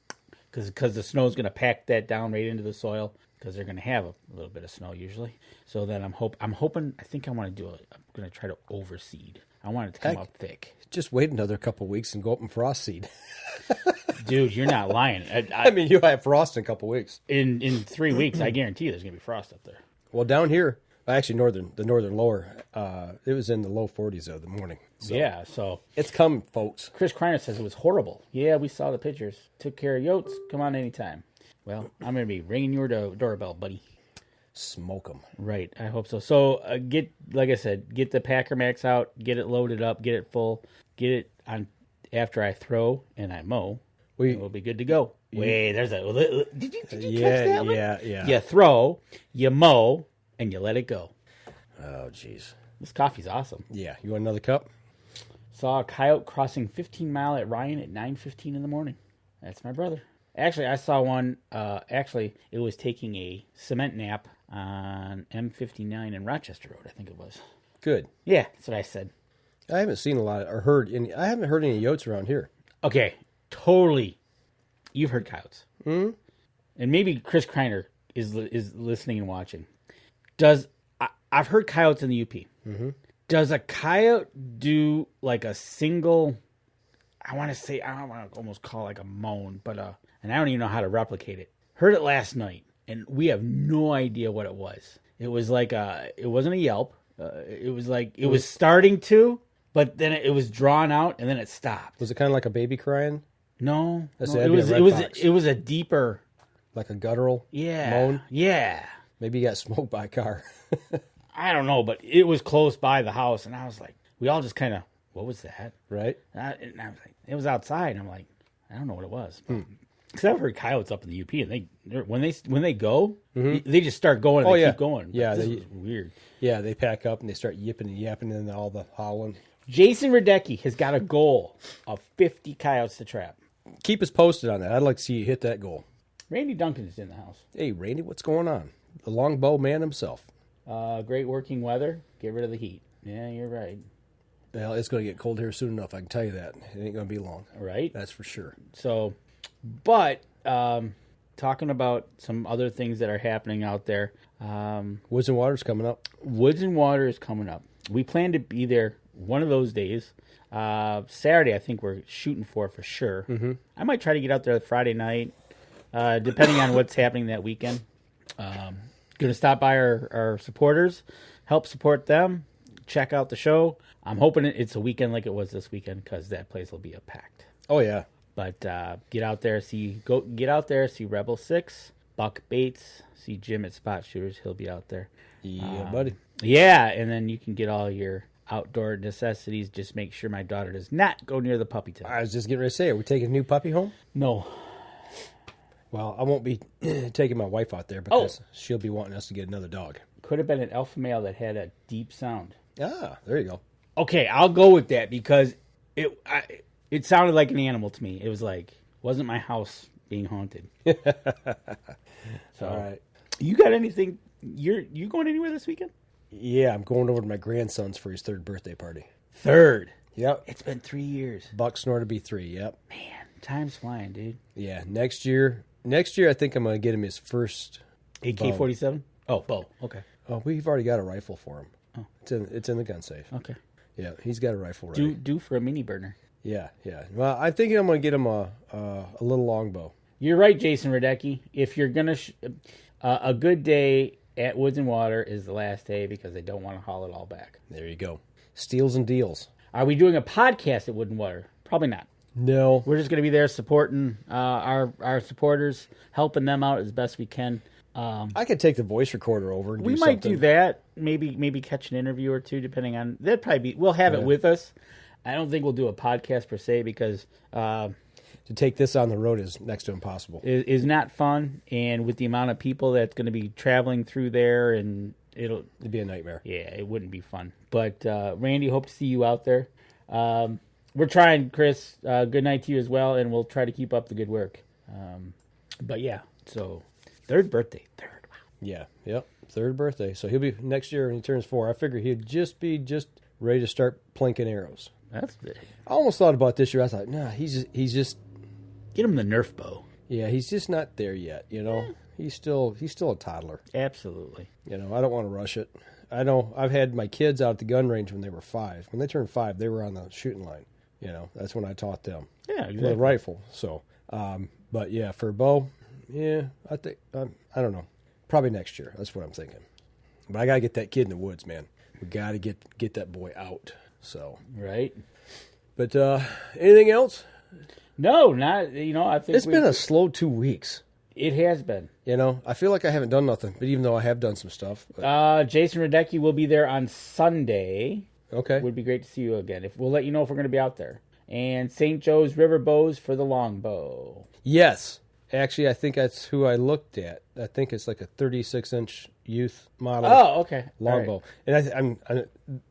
because the snow is going to pack that down right into the soil, because they're going to have a little bit of snow usually. So then I'm hoping, I think I want to I'm going to try to overseed. I want it to come up thick. Just wait another couple of weeks and go up and frost seed. Dude, you're not lying. I mean, you'll have frost in a couple of weeks. In 3 weeks, I guarantee you there's going to be frost up there. Well, down here, actually the northern lower, it was in the low 40s of the morning. So yeah, so it's coming, folks. Chris Kreiner says it was horrible. Yeah, we saw the pictures. Took care of Oats. Come on anytime. Well, I'm going to be ringing your doorbell, buddy. Smoke them. Right, I hope so. So like I said, get the Packer Max out, get it loaded up, get it full, get it on after I throw and I mow. We'll be good to go. Wait, there's a. Did you catch that one? Yeah. You throw, you mow, and you let it go. Oh, jeez. This coffee's awesome. Yeah. You want another cup? Saw a coyote crossing 15 Mile at Ryan at 9:15 in the morning. That's my brother. Actually, I saw one. Actually, it was taking a cement nap on M59 in Rochester Road, I think it was. Good. Yeah, that's what I said. I haven't seen a lot or heard any. I haven't heard any yotes around here. Okay, totally. You've heard coyotes. And maybe Chris Kreiner is listening and watching. I've heard coyotes in the UP. Mm-hmm. Does a coyote do like a single? I want to almost call it like a moan, but and I don't even know how to replicate it. Heard it last night, and we have no idea what it was. It was like it wasn't a yelp. It was like it was starting to, but then it was drawn out, and then it stopped. Was it kind of like a baby crying? No, It was a deeper, like a guttural yeah, moan. Yeah, maybe you got smoked by a car. I don't know, but it was close by the house, and I was like, we all just kind of, what was that? Right. And I was like, it was outside. And I'm like, I don't know what it was. Because I've heard coyotes up in the UP, and when they go, they just start going and they keep going. Yeah, is weird. Yeah, they pack up and they start yipping and yapping and all the howling. Jason Radecki has got a goal of 50 coyotes to trap. Keep us posted on that. I'd like to see you hit that goal. Randy Duncan is in the house. Hey, Randy, what's going on? The longbow man himself. Great working weather. Get rid of the heat. Yeah, you're right. Well, it's going to get cold here soon enough. I can tell you that. It ain't going to be long. Right? That's for sure. So, but talking about some other things that are happening out there. Woods and Water's coming up. Woods and Water is coming up. We plan to be there one of those days. Saturday, I think we're shooting for sure. Mm-hmm. I might try to get out there Friday night, depending on what's happening that weekend. Going to stop by our supporters, help support them, check out the show. I'm hoping it's a weekend like it was this weekend because that place will be packed. Oh yeah. But get out there, see Rebel 6, Buck Bates, see Jim at Spot Shooters. He'll be out there. Yeah, buddy. Yeah, and then you can get all your outdoor necessities. Just make sure my daughter does not go near the puppy tent. I was just getting ready to say, are we taking a new puppy home? No. Well, I won't be taking my wife out there because she'll be wanting us to get another dog. Could have been an alpha male that had a deep sound. Ah, there you go. Okay, I'll go with that because it sounded like an animal to me. It was like, wasn't my house being haunted. So, all right. You got anything? You going anywhere this weekend? Yeah, I'm going over to my grandson's for his 3rd birthday party. 3rd? Yep. It's been 3 years. Buck snore to be 3, yep. Man, time's flying, dude. Yeah, next year I think I'm going to get him his first AK-47? Oh, bow. Okay. Oh, we've already got a rifle for him. Oh. It's in the gun safe. Okay. Yeah, he's got a rifle ready. Do for a mini burner. Yeah. Well, I'm thinking I'm going to get him a little longbow. You're right, Jason Radecki. If you're going to... a good day at Woods and Water is the last day because they don't want to haul it all back. There you go. Steals and deals. Are we doing a podcast at Wood and Water? Probably not. No. We're just going to be there supporting our supporters, helping them out as best we can. I could take the voice recorder over and we do might something. do that. Maybe catch an interview or two, depending on... That'd probably be... We'll have it with us. I don't think we'll do a podcast per se because... to take this on the road is next to impossible. Is not fun, and with the amount of people that's going to be traveling through there, and it'd be a nightmare. Yeah, it wouldn't be fun. But Randy, hope to see you out there. We're trying, Chris. Good night to you as well, and we'll try to keep up the good work. But yeah, so 3rd birthday, 3rd. Wow. Yeah, yep, 3rd birthday. So he'll be next year when he turns 4. I figure he'd just be ready to start plinking arrows. That's big. I almost thought about this year. I thought, nah, he's just. Get him the Nerf bow. Yeah, he's just not there yet, you know. Yeah. He's still a toddler. Absolutely. You know, I don't want to rush it. I know I've had my kids out at the gun range when they were 5. When they turned 5, they were on the shooting line. You know, that's when I taught them. Yeah, exactly. With a rifle. So, but yeah, for a bow, yeah, I think I don't know. Probably next year. That's what I'm thinking. But I gotta get that kid in the woods, man. We gotta get that boy out. So right. But anything else? No, not, I think it's been a slow 2 weeks. It has been. You know, I feel like I haven't done nothing, but even though I have done some stuff. But... Jason Radecki will be there on Sunday. Okay. Would be great to see you again. We'll let you know if we're going to be out there. And St. Joe's River Bows for the longbow. Yes. Actually, I think that's who I looked at. I think it's like a 36-inch youth model. Oh, okay. Longbow. Right. And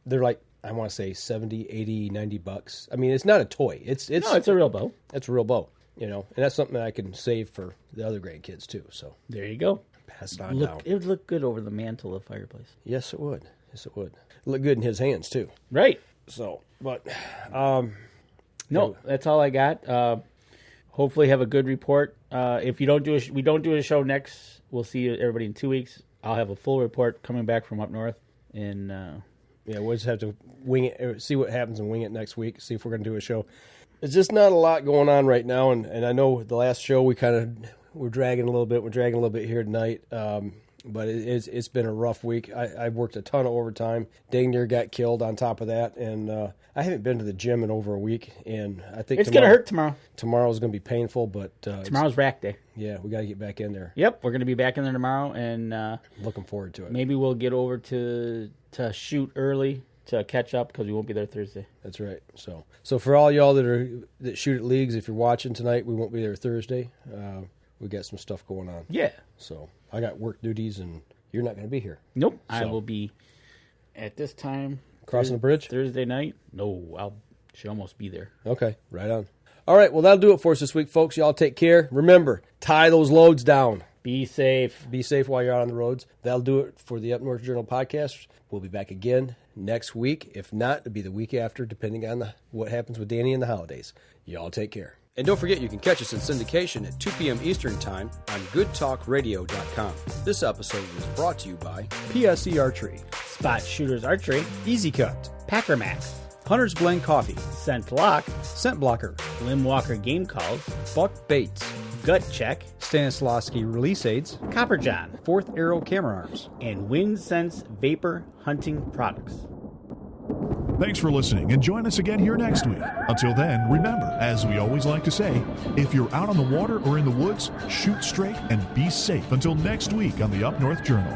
they're like, I want to say 70, 80, 90 bucks. I mean, it's not a toy. It's a real bow. It's a real bow, you know. And that's something that I can save for the other grandkids too. So there you go. Pass it on down. It would look good over the mantle of the fireplace. Yes, it would. Look good in his hands too. Right. So, but no, that's all I got. Hopefully, have a good report. If you don't do we don't do a show next, we'll see everybody in 2 weeks. I'll have a full report coming back from up north, And yeah, we'll just have to wing it, see what happens and wing it next week, see if we're going to do a show. It's just not a lot going on right now, and I know the last show we're dragging a little bit. We're dragging a little bit here tonight, but it's been a rough week. I worked a ton of overtime. Dang near got killed on top of that, and I haven't been to the gym in over a week, and I think it's going to hurt tomorrow. Tomorrow's going to be painful, but tomorrow's rack day. Yeah, we got to get back in there. Yep, we're going to be back in there tomorrow, and looking forward to it. Maybe we'll get over to shoot early to catch up because we won't be there Thursday. That's right. So for all y'all that shoot at leagues, if you're watching tonight, we won't be there Thursday. We got some stuff going on. Yeah. So I got work duties, and you're not going to be here. Nope. So, I So, will be at this time. crossing the bridge? Thursday night? No, should almost be there. Okay, right on. All right, well, that'll do it for us this week, folks. Y'all take care. Remember, tie those loads down. Be safe. Be safe while you're out on the roads. That'll do it for the Up North Journal podcast. We'll be back again next week. If not, it'll be the week after, depending on what happens with Danny and the holidays. Y'all take care. And don't forget, you can catch us in syndication at 2 p.m. Eastern Time on goodtalkradio.com. This episode was brought to you by PSE Archery, Spot Shooters Archery, Easy Cut, Packer Max, Hunter's Blend Coffee, Scent Lock, Scent Blocker, Lim Walker Game Calls, Buck Baits, Gut Check, Stanislavski Release Aids, Copper John, Fourth Arrow Camera Arms, and Wind Sense Vapor Hunting Products. Thanks for listening, and join us again here next week. Until then, remember, as we always like to say, if you're out on the water or in the woods, shoot straight and be safe until next week on the Up North Journal.